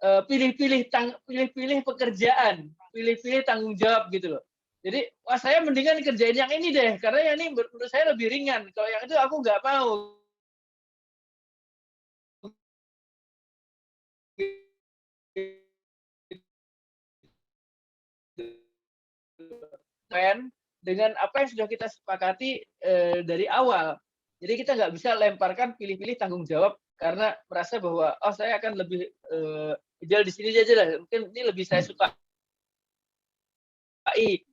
pilih-pilih pekerjaan, pilih-pilih tanggung jawab gitu loh. Jadi, wah saya mendingan kerjain yang ini deh, karena yang ini menurut saya lebih ringan. Kalau yang itu aku nggak mau. Dengan apa yang sudah kita sepakati dari awal. Jadi kita nggak bisa lemparkan pilih-pilih tanggung jawab karena merasa bahwa oh saya akan lebih ideal di sini aja lah. Mungkin ini lebih saya sukai,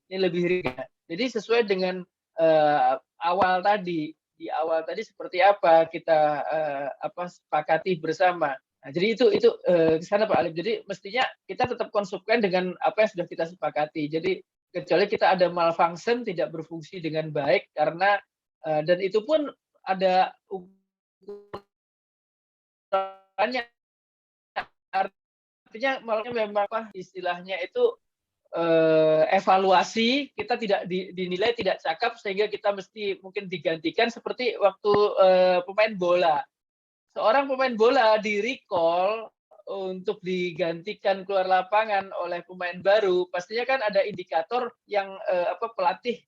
ini lebih ringan. Jadi sesuai dengan awal tadi, di awal tadi seperti apa kita sepakati bersama. Nah, jadi itu ke sana Pak Alif. Jadi mestinya kita tetap konsekuen dengan apa yang sudah kita sepakati. Jadi kecuali kita ada malfunction, tidak berfungsi dengan baik karena dan itu pun ada ukurannya. Artinya malah memang istilahnya itu evaluasi kita tidak dinilai tidak cakep sehingga kita mesti mungkin digantikan seperti waktu pemain bola. Seorang pemain bola di-recall untuk digantikan keluar lapangan oleh pemain baru, pastinya kan ada indikator yang pelatih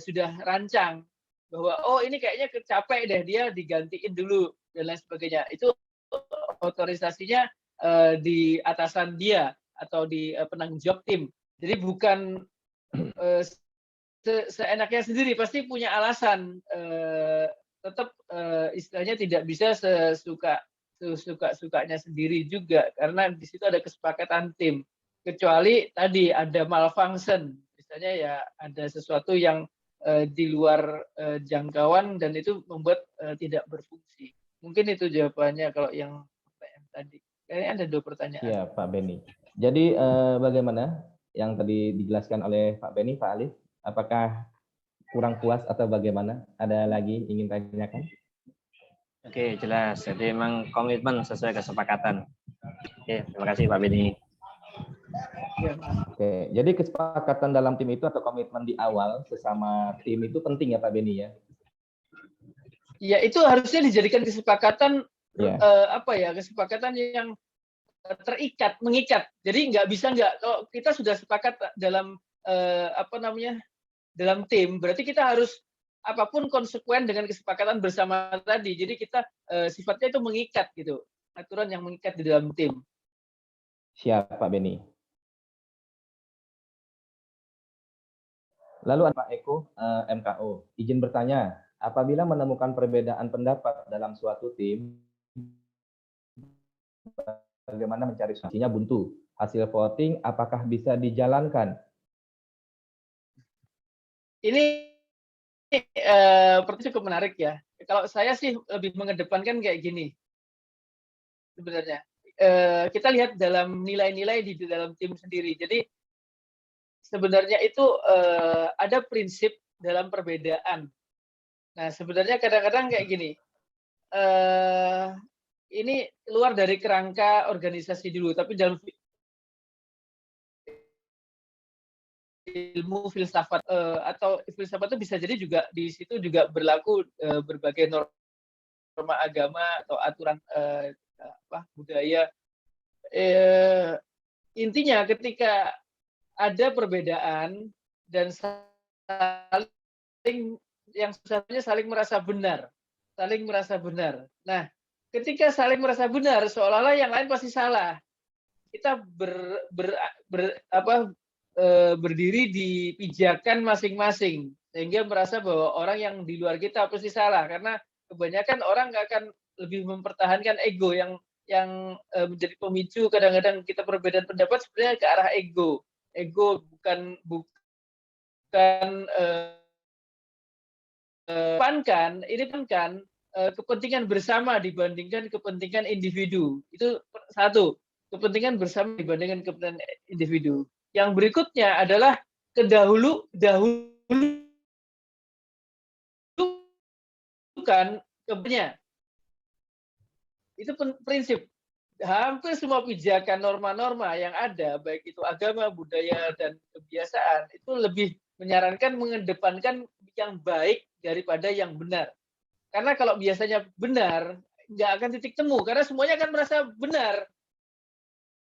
sudah rancang bahwa oh ini kayaknya capek deh dia digantiin dulu dan lain sebagainya. Itu otorisasinya di atasan dia atau di penanggung jawab tim. Jadi bukan seenaknya sendiri, pasti punya alasan. Tetap istilahnya tidak bisa sukanya sendiri juga karena di situ ada kesepakatan tim. Kecuali tadi ada malfunction, misalnya ya ada sesuatu yang di luar jangkauan dan itu membuat tidak berfungsi. Mungkin itu jawabannya kalau yang pertanyaan tadi. Kayaknya ada 2 pertanyaan. Ya, Pak Beni. Jadi bagaimana yang tadi dijelaskan oleh Pak Beni, Pak Alif? Apakah kurang puas atau bagaimana? Ada lagi ingin tanyakan? Oke, jelas. Jadi memang komitmen sesuai kesepakatan. Oke, terima kasih Pak Beni. Oke, jadi kesepakatan dalam tim itu atau komitmen di awal sesama tim itu penting ya Pak Beni ya? Ya, itu harusnya dijadikan kesepakatan kesepakatan yang terikat, mengikat. Jadi nggak bisa kalau kita sudah sepakat dalam dalam tim, berarti kita harus apapun konsekuen dengan kesepakatan bersama tadi. Jadi kita sifatnya itu mengikat gitu, aturan yang mengikat di dalam tim. Siap Pak Beni. Lalu Pak Eko, MKO, izin bertanya, apabila menemukan perbedaan pendapat dalam suatu tim, bagaimana mencari solusinya buntu? Hasil voting apakah bisa dijalankan? Ini cukup menarik ya. Kalau saya sih lebih mengedepankan kayak gini. Sebenarnya kita lihat dalam nilai-nilai di dalam tim sendiri. Jadi sebenarnya itu ada prinsip dalam perbedaan. Nah, sebenarnya kadang-kadang kayak gini. Ini keluar dari kerangka organisasi dulu, tapi dalam ilmu filsafat atau filsafat itu bisa jadi juga di situ juga berlaku berbagai norma agama atau aturan budaya. Intinya ketika ada perbedaan dan saling merasa benar, Nah, ketika saling merasa benar, seolah-olah yang lain pasti salah. Kita berdiri di pijakan masing-masing sehingga merasa bahwa orang yang di luar kita pasti salah karena kebanyakan orang nggak akan lebih mempertahankan ego yang menjadi pemicu kadang-kadang kita perbedaan pendapat sebenarnya ke arah ego bukan ini kan kepentingan bersama dibandingkan kepentingan individu. Itu satu, kepentingan bersama dibandingkan kepentingan individu. Yang berikutnya adalah dahulukan kepentingan. Itu prinsip. Hampir semua pijakan norma-norma yang ada, baik itu agama, budaya, dan kebiasaan, itu lebih menyarankan mengedepankan yang baik daripada yang benar. Karena kalau biasanya benar, nggak akan titik temu, karena semuanya akan merasa benar.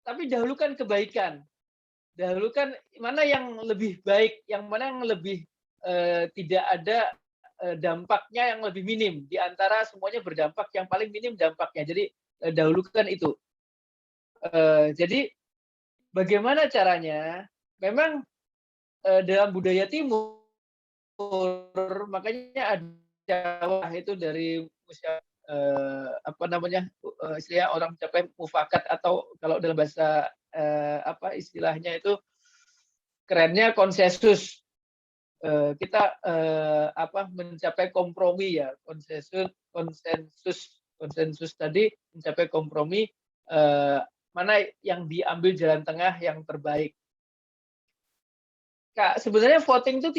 tapi dahulukan kebaikan. Dahulukan mana yang lebih baik, yang mana yang lebih tidak ada dampaknya yang lebih minim di antara semuanya berdampak, yang paling minim dampaknya. Jadi dahulukan itu. Jadi bagaimana caranya? Memang dalam budaya timur makanya ada itu dari apa namanya istilah orang mencapai mufakat, atau kalau dalam bahasa apa istilahnya itu kerennya konsensus. Kita apa mencapai kompromi ya, konsensus tadi mencapai kompromi, mana yang diambil jalan tengah yang terbaik. Kak, sebenarnya voting itu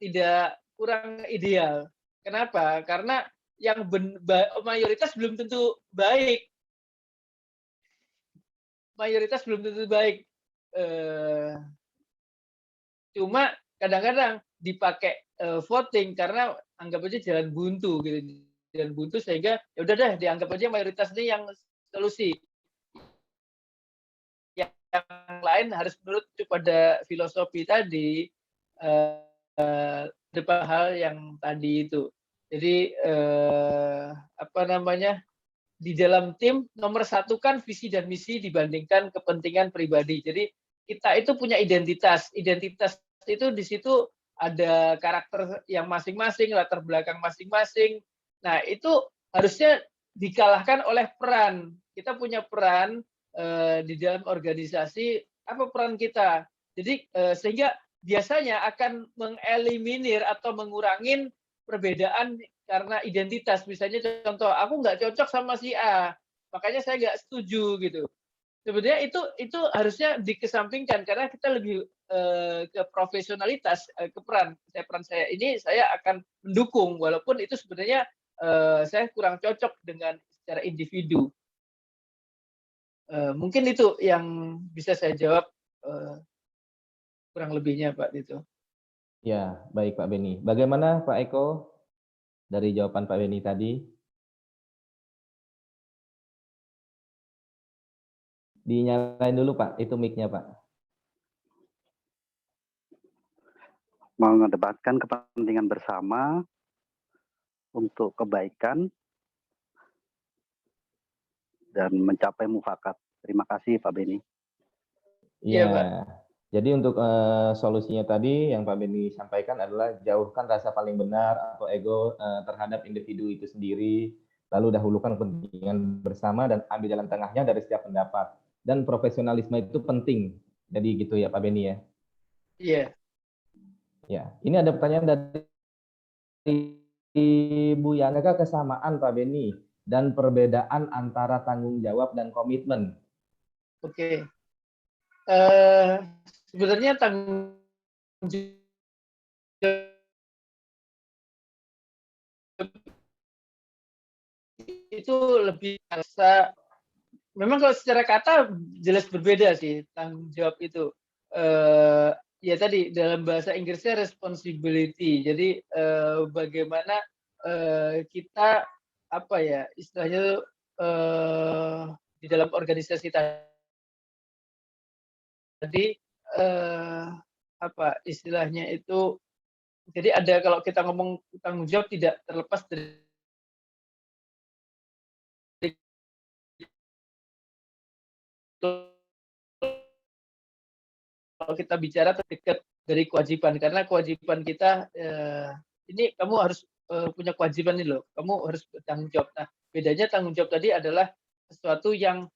tidak kurang ideal. Kenapa? Karena yang mayoritas belum tentu baik. Mayoritas belum tentu baik. Cuma kadang-kadang dipakai voting karena anggap aja jalan buntu gitu. Jalan buntu sehingga ya udah deh dianggap aja mayoritas ini yang solusi. Yang lain harus menurut pada filosofi tadi, beberapa hal yang tadi itu. Jadi apa namanya, di dalam tim nomor satu kan visi dan misi dibandingkan kepentingan pribadi. Jadi kita itu punya identitas. Identitas itu di situ ada karakter yang masing-masing, latar belakang masing-masing. Nah itu harusnya dikalahkan oleh peran. Kita punya peran di dalam organisasi, apa peran kita. Jadi sehingga biasanya akan mengeliminir atau mengurangi perbedaan karena identitas. Misalnya contoh, aku nggak cocok sama si A, makanya saya nggak setuju gitu. Sebenarnya itu harusnya dikesampingkan karena kita lebih ke profesionalitas, ke peran. Peran saya ini saya akan mendukung walaupun itu sebenarnya saya kurang cocok dengan secara individu. Mungkin itu yang bisa saya jawab kurang lebihnya Pak Tito. Ya, baik Pak Beni. Bagaimana Pak Eko dari jawaban Pak Beni tadi? Dinyalain dulu Pak, itu mic-nya Pak. Mengedepankan kepentingan bersama untuk kebaikan dan mencapai mufakat. Terima kasih Pak Beni. Iya, Pak. Jadi untuk solusinya tadi yang Pak Beni sampaikan adalah jauhkan rasa paling benar atau ego terhadap individu itu sendiri, lalu dahulukan kepentingan bersama dan ambil jalan tengahnya dari setiap pendapat. Dan profesionalisme itu penting. Jadi gitu ya Pak Beni ya. Iya. Ya, ini ada pertanyaan dari Bu Yaneka, kesamaan Pak Beni dan perbedaan antara tanggung jawab dan komitmen. Oke. Sebenarnya tanggung jawab itu lebih rasa, memang kalau secara kata jelas berbeda sih tanggung jawab itu. Ya tadi dalam bahasa Inggrisnya responsibility. Jadi bagaimana kita apa ya istilahnya di dalam organisasi tadi apa istilahnya itu, jadi ada kalau kita ngomong tanggung jawab tidak terlepas dari kalau kita bicara terdekat dari kewajiban, karena kewajiban kita ini kamu harus punya kewajiban nih loh, kamu harus bertanggung jawab. Nah bedanya tanggung jawab tadi adalah sesuatu yang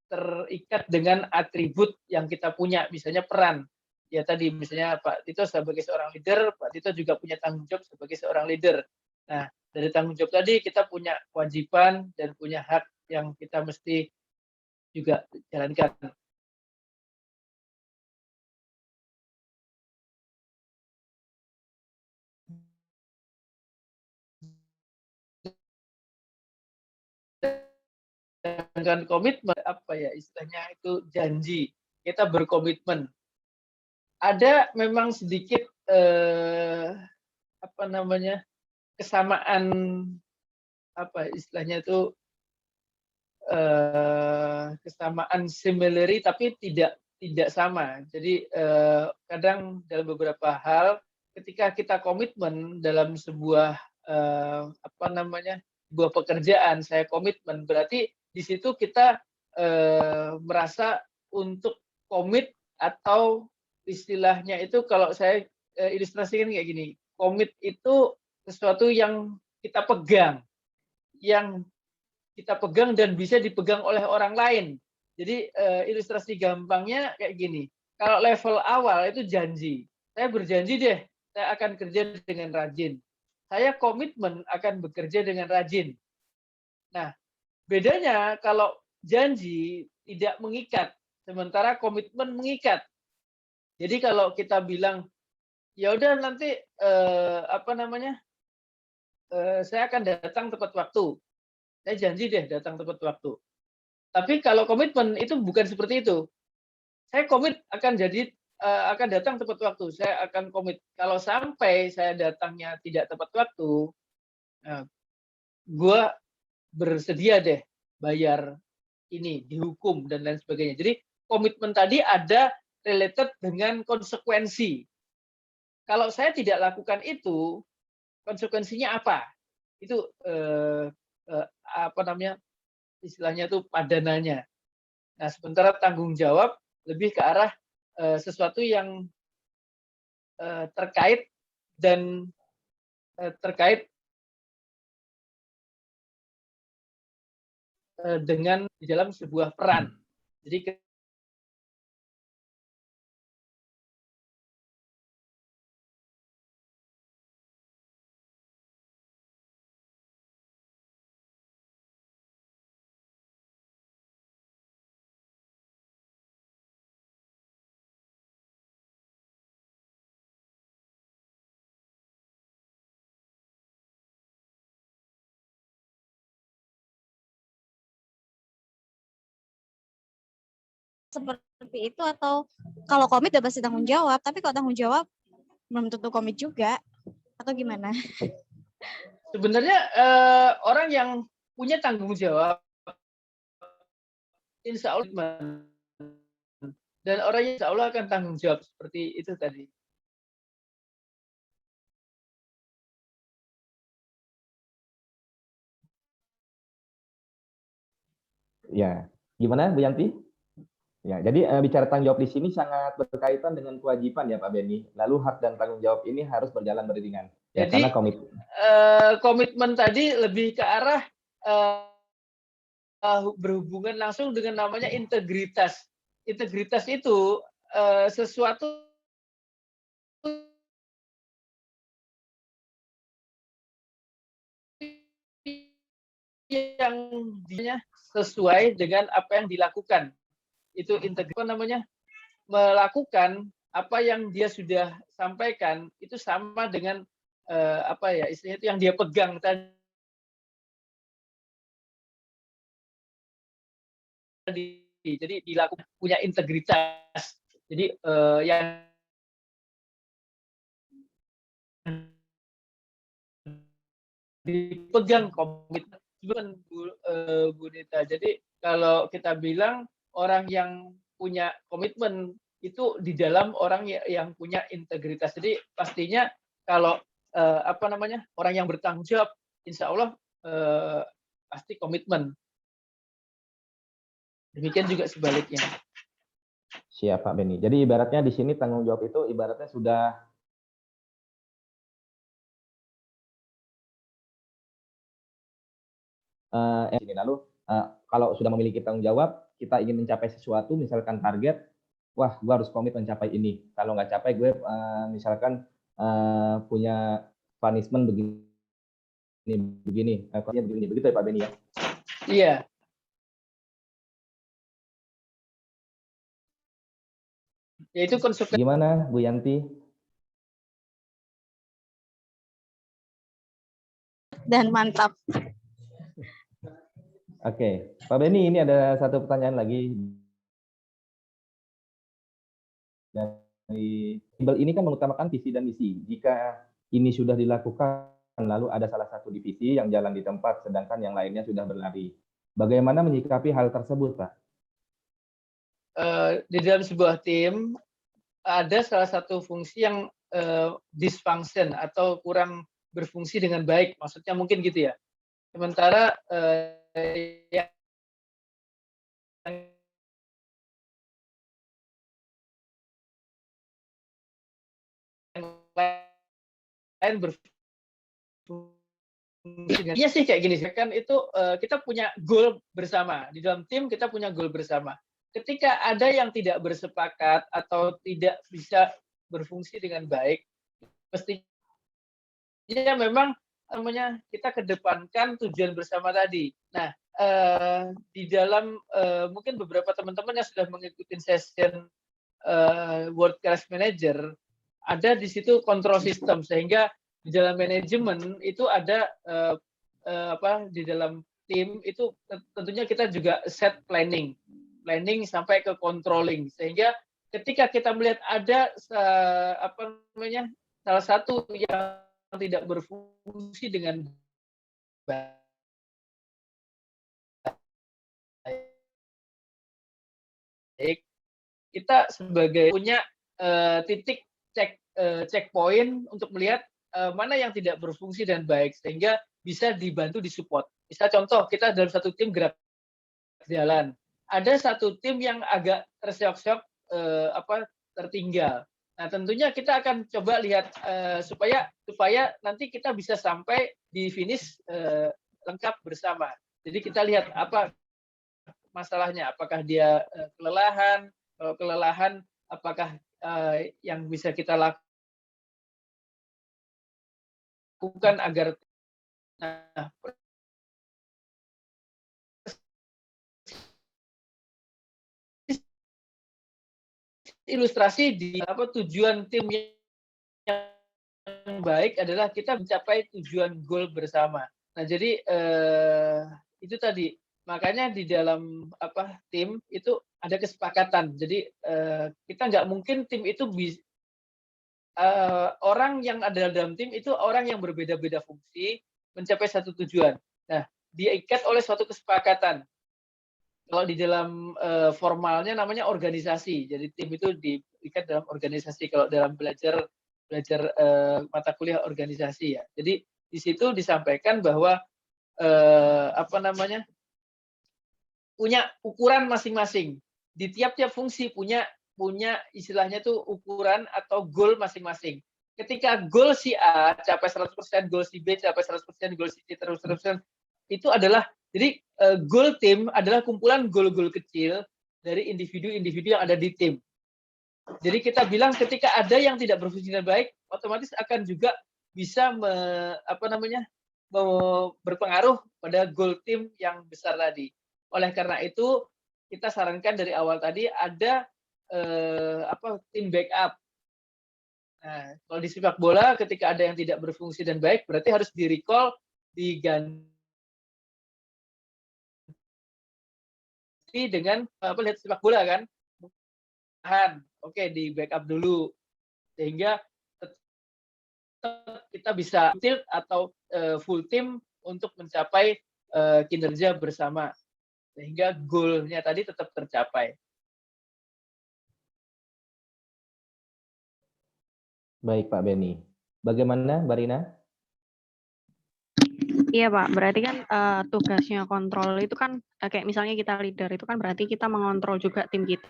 terikat dengan atribut yang kita punya, misalnya peran. Ya tadi misalnya Pak Tito sebagai seorang leader, Pak Tito juga punya tanggung jawab sebagai seorang leader. Nah dari tanggung jawab tadi kita punya kewajiban dan punya hak yang kita mesti juga jalankan. Dengan komitmen apa ya istilahnya itu janji, kita berkomitmen. Ada memang sedikit apa namanya kesamaan apa istilahnya itu kesamaan similarity tapi tidak sama. Jadi kadang dalam beberapa hal ketika kita komitmen dalam sebuah sebuah pekerjaan, saya komitmen berarti di situ kita merasa untuk komit, atau istilahnya itu kalau saya ilustrasikan kayak gini, komit itu sesuatu yang kita pegang dan bisa dipegang oleh orang lain. Jadi ilustrasi gampangnya kayak gini, kalau level awal itu janji, saya berjanji deh saya akan kerja dengan rajin, saya komitmen akan bekerja dengan rajin. Nah, bedanya kalau janji tidak mengikat, sementara komitmen mengikat. Jadi kalau kita bilang ya udah nanti saya akan datang tepat waktu, saya janji deh datang tepat waktu. Tapi kalau komitmen itu bukan seperti itu. Saya komit akan datang tepat waktu, saya akan komit. Kalau sampai saya datangnya tidak tepat waktu, gue bersedia deh bayar ini, dihukum dan lain sebagainya. Jadi komitmen tadi ada related dengan konsekuensi. Kalau saya tidak lakukan itu, konsekuensinya apa? Itu istilahnya itu padanannya. Nah, sementara tanggung jawab lebih ke arah sesuatu yang terkait dengan di dalam sebuah peran. Jadi seperti itu, atau kalau komit udah pasti tanggung jawab, tapi kalau tanggung jawab belum tentu komit juga, atau gimana? sebenarnya orang yang punya tanggung jawab, insya Allah, dan orang yang insya Allah akan tanggung jawab seperti itu tadi. Ya, gimana Bu Yanti? Ya, jadi bicara tanggung jawab di sini sangat berkaitan dengan kewajiban ya Pak Beni. Lalu hak dan tanggung jawab ini harus berjalan beriringan. Ya, jadi komitmen tadi lebih ke arah berhubungan langsung dengan namanya integritas. Integritas itu sesuatu yang dia sesuai dengan apa yang dilakukan. Itu integritas melakukan apa yang dia sudah sampaikan itu sama dengan istilahnya itu yang dia pegang tadi. Jadi dilakukan punya integritas. Jadi yang dipegang komitmen Bu Nita. Jadi kalau kita bilang orang yang punya komitmen itu di dalam orang yang punya integritas. Jadi pastinya kalau orang yang bertanggung jawab, insya Allah pasti komitmen. Demikian juga sebaliknya. Siap Pak Beni. Jadi ibaratnya di sini tanggung jawab itu ibaratnya sudah lalu kalau sudah memiliki tanggung jawab, kita ingin mencapai sesuatu, misalkan target, wah gue harus komit mencapai ini. Kalau nggak capai gue misalkan punya punishment begini, begitu ya Pak Beni ya? Iya. Yaitu konsekuensi. Gimana Bu Yanti? Dan mantap. Oke, Pak Beni, ini ada satu pertanyaan lagi. Dari label ini kan mengutamakan visi dan misi. Jika ini sudah dilakukan, lalu ada salah satu divisi yang jalan di tempat, sedangkan yang lainnya sudah berlari. Bagaimana menyikapi hal tersebut, Pak? Di dalam sebuah tim ada salah satu fungsi yang dysfunction atau kurang berfungsi dengan baik, maksudnya mungkin gitu ya. Sementara yang lain berfungsi dengan, iya sih kayak gini sih kan, itu kita punya goal bersama di dalam tim, kita punya goal bersama. Ketika ada yang tidak bersepakat atau tidak bisa berfungsi dengan baik, mestinya memang namanya kita kedepankan tujuan bersama tadi. Nah, di dalam mungkin beberapa teman-teman yang sudah mengikuti session World Class Manager, ada di situ control system, sehingga di dalam manajemen itu ada di dalam tim itu tentunya kita juga set planning sampai ke controlling, sehingga ketika kita melihat ada salah satu yang tidak berfungsi dengan baik, kita sebagai punya titik checkpoint untuk melihat mana yang tidak berfungsi dan baik, sehingga bisa dibantu disupport. Misal contoh, kita dalam satu tim gerak jalan, ada satu tim yang agak terseok-seok tertinggal. Nah, tentunya kita akan coba lihat supaya nanti kita bisa sampai di finish lengkap bersama. Jadi kita lihat apa masalahnya, apakah dia kelelahan, kalau kelelahan apakah yang bisa kita lakukan agar ilustrasi di tujuan tim yang baik adalah kita mencapai tujuan goal bersama. Nah, jadi itu tadi, makanya di dalam tim itu ada kesepakatan. Jadi kita nggak mungkin tim itu orang yang ada dalam tim itu orang yang berbeda-beda fungsi mencapai satu tujuan. Nah, diikat oleh suatu kesepakatan. Kalau di dalam formalnya namanya organisasi. Jadi tim itu diikat dalam organisasi. Kalau dalam belajar mata kuliah organisasi ya. Jadi di situ disampaikan bahwa punya ukuran masing-masing. Di tiap-tiap fungsi punya istilahnya tuh ukuran atau goal masing-masing. Ketika goal si A capai 100%, goal si B capai 100%, goal si C terus itu adalah, jadi goal tim adalah kumpulan goal-goal kecil dari individu-individu yang ada di tim. Jadi kita bilang ketika ada yang tidak berfungsi dengan baik, otomatis akan juga bisa berpengaruh pada goal tim yang besar tadi. Oleh karena itu kita sarankan dari awal tadi ada tim backup. Nah, kalau di sepak bola ketika ada yang tidak berfungsi dan baik, berarti harus di-recall, diganti dengan lihat sepak bola kan, oke, di backup dulu sehingga kita bisa tilt atau full tim untuk mencapai kinerja bersama sehingga goalnya tadi tetap tercapai. Baik Pak Beni. Bagaimana Mbak Rina? Iya Pak, berarti kan tugasnya kontrol itu kan kayak misalnya kita leader itu kan berarti kita mengontrol juga tim kita.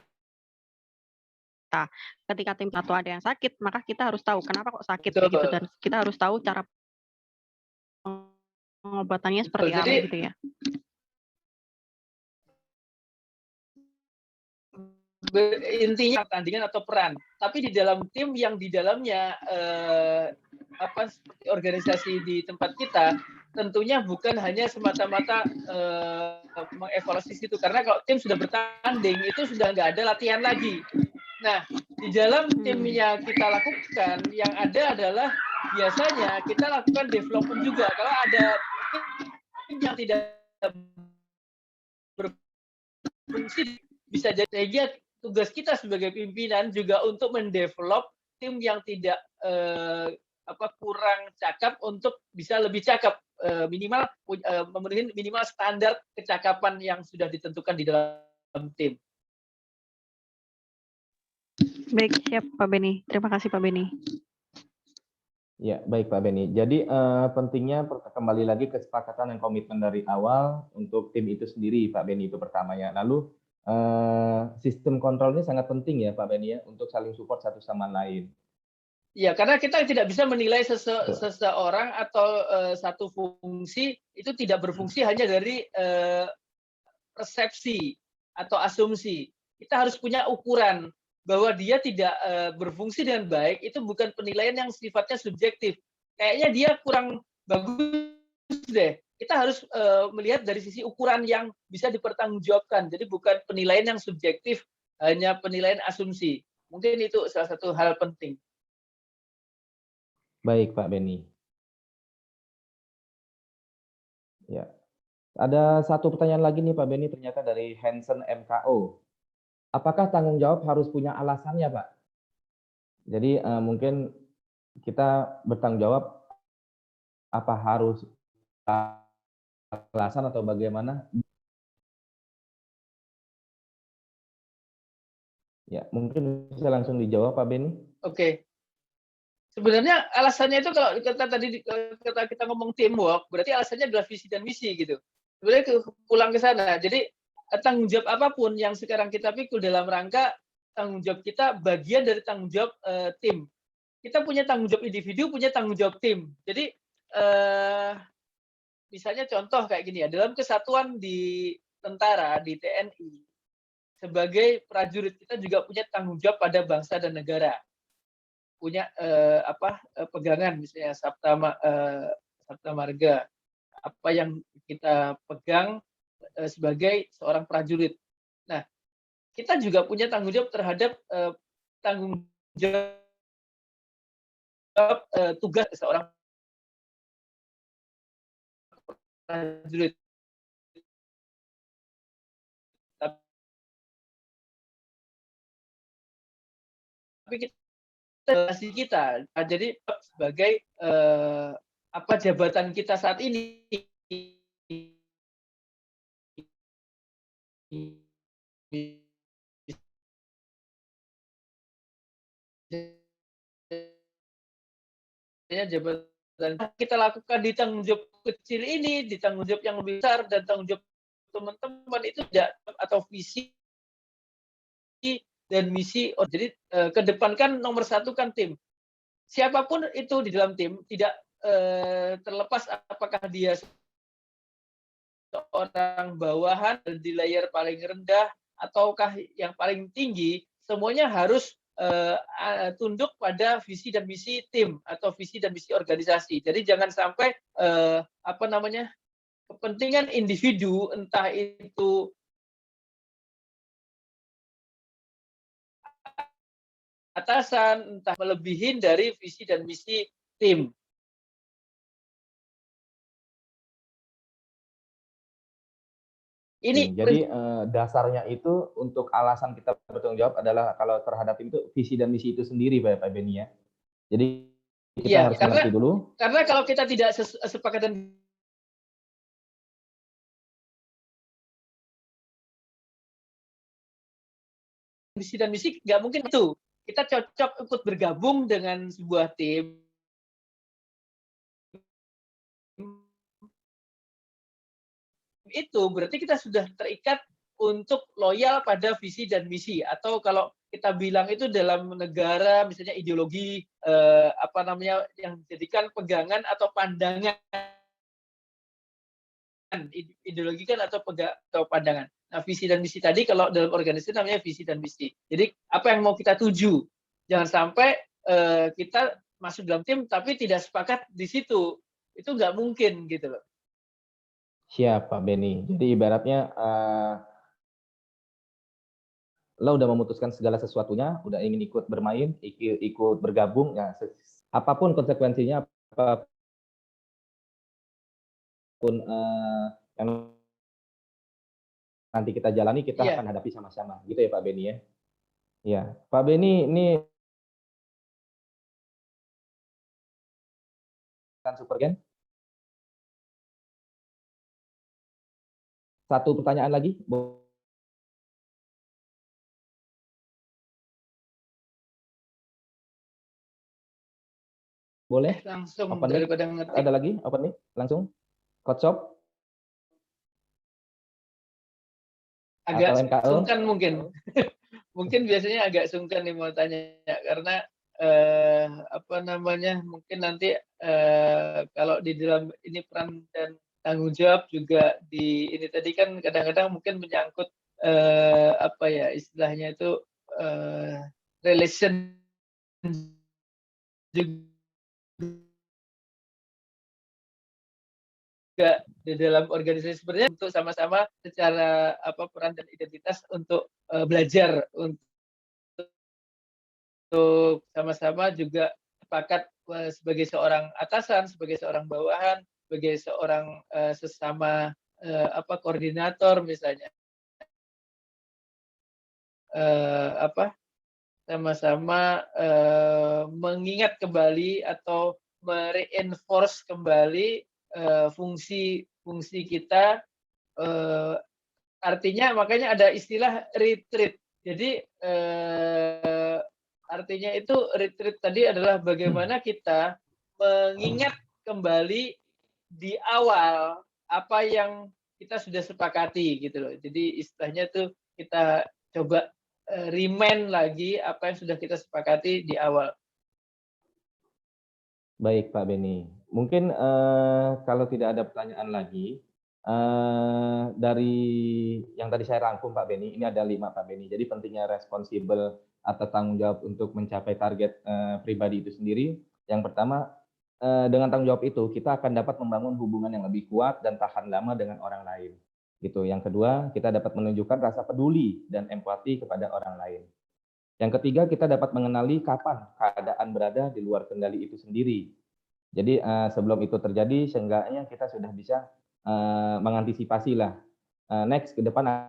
Ketika tim satu ada yang sakit, maka kita harus tahu kenapa kok sakit kayak gitu, dan kita harus tahu cara pengobatannya seperti apa gitu ya. Intinya pertandingan atau peran, tapi di dalam tim yang di dalamnya seperti organisasi di tempat kita, tentunya bukan hanya semata-mata mengevaluasi itu, karena kalau tim sudah bertanding itu sudah nggak ada latihan lagi. Nah, di dalam tim yang kita lakukan, yang ada adalah biasanya kita lakukan development juga. Kalau ada tim yang tidak berfungsi, bisa jadi tugas kita sebagai pimpinan juga untuk mendevelop tim yang tidak kurang cakap untuk bisa lebih cakap, minimal memenuhi minimal standar kecakapan yang sudah ditentukan di dalam tim. Baik, siap Pak Beni. Terima kasih Pak Beni. Ya, baik Pak Beni. Jadi pentingnya kembali lagi kesepakatan dan komitmen dari awal untuk tim itu sendiri, Pak Beni, itu pertamanya. Lalu sistem kontrol ini sangat penting ya Pak Beni ya, untuk saling support satu sama lain. Ya, karena kita tidak bisa menilai seseorang atau satu fungsi itu tidak berfungsi hanya dari persepsi atau asumsi. Kita harus punya ukuran bahwa dia tidak berfungsi dengan baik, itu bukan penilaian yang sifatnya subjektif. Kayaknya dia kurang bagus deh. Kita harus melihat dari sisi ukuran yang bisa dipertanggungjawabkan. Jadi bukan penilaian yang subjektif, hanya penilaian asumsi. Mungkin itu salah satu hal penting. Baik Pak Beni. Ya. Ada satu pertanyaan lagi nih Pak Beni, ternyata dari Hansen MKO. Apakah tanggung jawab harus punya alasannya Pak? Jadi mungkin kita bertanggung jawab apa harus alasan atau bagaimana? Ya, mungkin bisa langsung dijawab Pak Beni. Oke. Sebenarnya alasannya itu kalau kita ngomong teamwork, berarti alasannya adalah visi dan misi gitu. Sebenarnya pulang ke sana. Jadi tanggung jawab apapun yang sekarang kita pikul dalam rangka tanggung jawab kita bagian dari tanggung jawab tim. Kita punya tanggung jawab individu, punya tanggung jawab tim. Jadi misalnya contoh kayak gini ya, dalam kesatuan di tentara, di TNI, sebagai prajurit kita juga punya tanggung jawab pada bangsa dan negara. Punya pegangan misalnya Sabta Marga, apa yang kita pegang sebagai seorang prajurit. Nah, kita juga punya tanggung jawab terhadap tanggung jawab tugas seorang prajurit. Tapi kita jadi sebagai apa jabatan kita saat ini jabatan kita lakukan di tanggung jawab kecil ini, di tanggung jawab yang lebih besar dan tanggung jawab teman-teman itu tidak atau visi dan misi. Jadi kedepankan nomor satu kan tim. Siapapun itu di dalam tim tidak terlepas apakah dia seorang bawahan di layer paling rendah ataukah yang paling tinggi, semuanya harus tunduk pada visi dan misi tim atau visi dan misi organisasi. Jadi jangan sampai kepentingan individu, entah itu atasan, entah melebihin dari visi dan misi tim. Ini jadi dasarnya itu untuk alasan kita bertanggung jawab adalah kalau terhadap itu visi dan misi itu sendiri Pak Beni ya. Jadi kita harus mengerti dulu. Karena kalau kita tidak sepakat dan visi dan misi nggak mungkin itu. Kita cocok ikut bergabung dengan sebuah tim. Itu berarti kita sudah terikat untuk loyal pada visi dan misi. Atau kalau kita bilang itu dalam negara misalnya ideologi yang dijadikan pegangan atau pandangan. Ideologi kan atau pandangan. Nah, visi dan misi tadi kalau dalam organisasi namanya visi dan misi. Jadi apa yang mau kita tuju? Jangan sampai kita masuk dalam tim tapi tidak sepakat di situ. Itu nggak mungkin gitu loh. Siap Pak Beni. Jadi ibaratnya lo udah memutuskan segala sesuatunya, udah ingin ikut bermain, ikut bergabung, ya apapun konsekuensinya, apapun yang nanti kita jalani, kita akan hadapi sama-sama, gitu ya Pak Beni ya. Ya, Pak Beni, ini rekan Supergen? Satu pertanyaan lagi. Boleh? Langsung Open mic. daripada ngetik. Ada lagi? Open mic? Langsung? Coach Shop? Agak Atau MKO? sungkan mungkin. Mungkin biasanya agak sungkan nih mau tanya karena apa namanya mungkin nanti kalau di dalam ini peran dan tanggung jawab juga di ini tadi kan kadang-kadang mungkin menyangkut apa ya istilahnya itu relation juga di dalam organisasi sebenarnya untuk sama-sama secara apa peran dan identitas untuk belajar untuk sama-sama juga sepakat sebagai seorang atasan, sebagai seorang bawahan, sebagai seorang sesama apa koordinator misalnya apa sama-sama mengingat kembali atau mereinforce kembali fungsi kita artinya makanya ada istilah retreat. Jadi artinya itu retreat tadi adalah bagaimana kita mengingat kembali di awal apa yang kita sudah sepakati gitu loh. Jadi istilahnya tuh kita coba remind lagi apa yang sudah kita sepakati di awal. Baik Pak Beni. Mungkin kalau tidak ada pertanyaan lagi, dari yang tadi saya rangkum Pak Beni, ini ada 5 Pak Beni. Jadi pentingnya responsibel atau tanggung jawab untuk mencapai target pribadi itu sendiri. Yang pertama, dengan tanggung jawab itu kita akan dapat membangun hubungan yang lebih kuat dan tahan lama dengan orang lain. Gitu. Yang kedua, kita dapat menunjukkan rasa peduli dan empati kepada orang lain. Yang ketiga, kita dapat mengenali kapan keadaan berada di luar kendali itu sendiri. Jadi sebelum itu terjadi, seenggaknya kita sudah bisa mengantisipasi lah. Next, ke depan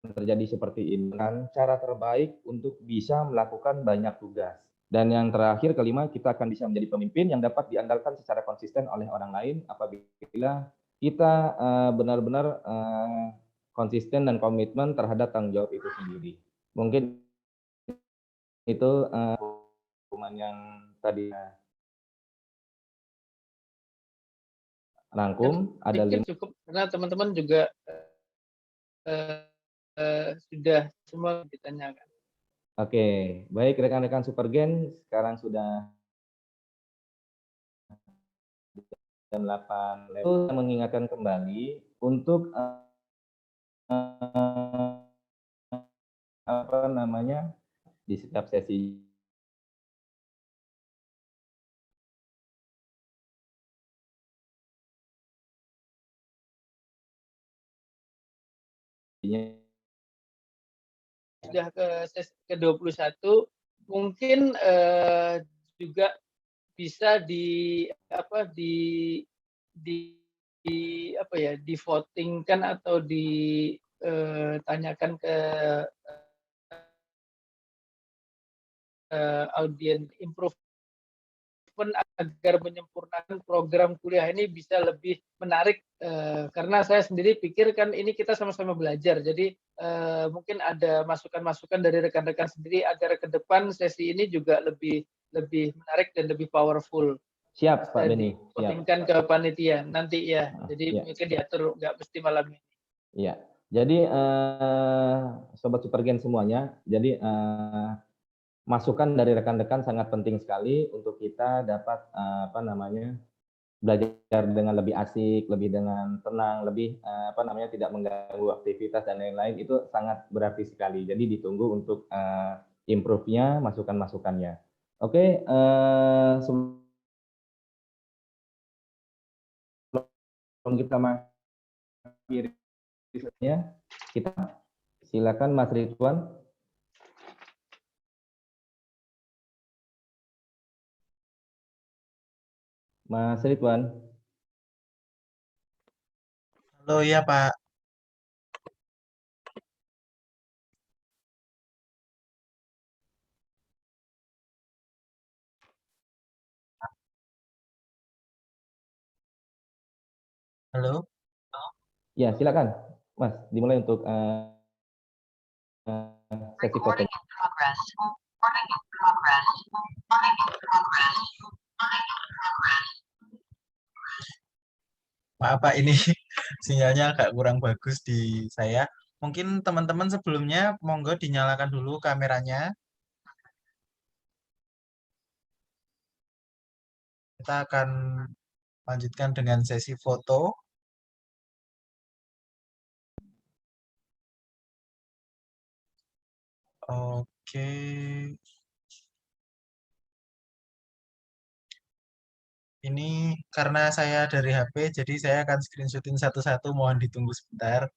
terjadi seperti ini. Dengan cara terbaik untuk bisa melakukan banyak tugas. Dan yang terakhir, kelima, kita akan bisa menjadi pemimpin yang dapat diandalkan secara konsisten oleh orang lain apabila kita benar-benar konsisten dan komitmen terhadap tanggung jawab itu sendiri. Mungkin itu hukuman yang tadi rangkum. Ada 5. Cukup karena teman-teman juga sudah semua ditanyakan. Oke, baik rekan-rekan Supergen, sekarang sudah jam 8 lewat. Mengingatkan kembali untuk apa namanya di setiap sesi Sudah ke sesi ke-21 mungkin juga bisa di apa di apa ya di votingkan atau ditanyakan ke audiens improvement agar menyempurnakan program kuliah ini bisa lebih menarik karena saya sendiri pikir kan ini kita sama-sama belajar jadi mungkin ada masukan-masukan dari rekan-rekan sendiri agar ke depan sesi ini juga lebih menarik dan lebih powerful. Siap Pak Beni. Votingkan ke panitia nanti ya. Jadi mungkin diatur nggak mesti malam ini. Iya. Jadi sobat Supergen semuanya. Jadi masukan dari rekan-rekan sangat penting sekali untuk kita dapat apa namanya belajar dengan lebih asik, lebih dengan tenang, lebih apa namanya tidak mengganggu aktivitas dan lain-lain itu sangat berarti sekali. Jadi ditunggu untuk improve-nya, masukan-masukannya. Oke, sebelum kita mengakhiri kita silakan Mas Ridwan. Mas Ridwan. Halo, ya Pak. Halo? Ya, silakan, Mas. Dimulai untuk sesi foto. Maaf Pak, ini sinyalnya agak kurang bagus di saya. Mungkin teman-teman sebelumnya monggo dinyalakan dulu kameranya. Kita akan lanjutkan dengan sesi foto. Oke. Ini karena saya dari HP, jadi saya akan screenshotin satu-satu. Mohon ditunggu sebentar.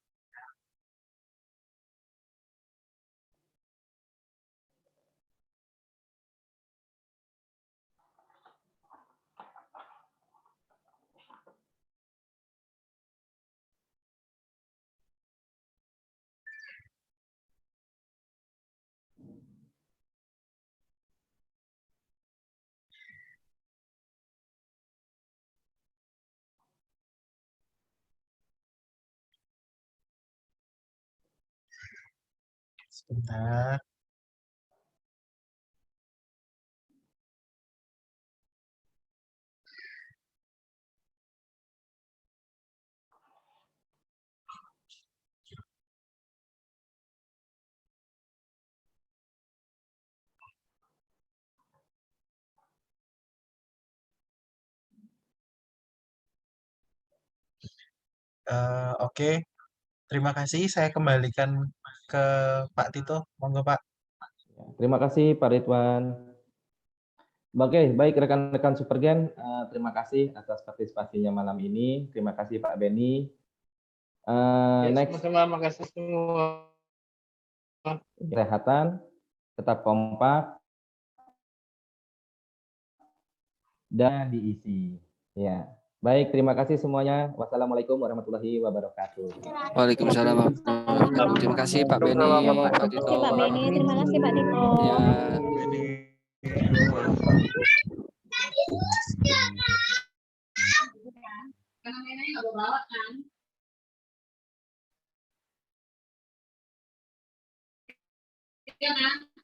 Sebentar. Oke, terima kasih. Saya kembalikan ke Pak Tito. Monggo Pak. Terima kasih Pak Ridwan. Oke, baik rekan-rekan Supergen, terima kasih atas partisipasinya malam ini. Terima kasih Pak Beni. Ya, Next, sama-sama, makasih semua. kesehatan, tetap kompak, dan diisi. Ya, baik, terima kasih semuanya. Wassalamualaikum warahmatullahi wabarakatuh. Waalaikumsalam warahmatullahi wabarakatuh. Terima kasih Pak Beni, Pak Tito. Terima kasih Pak Beni, terima kasih Pak Tito. Ya. Iya kan?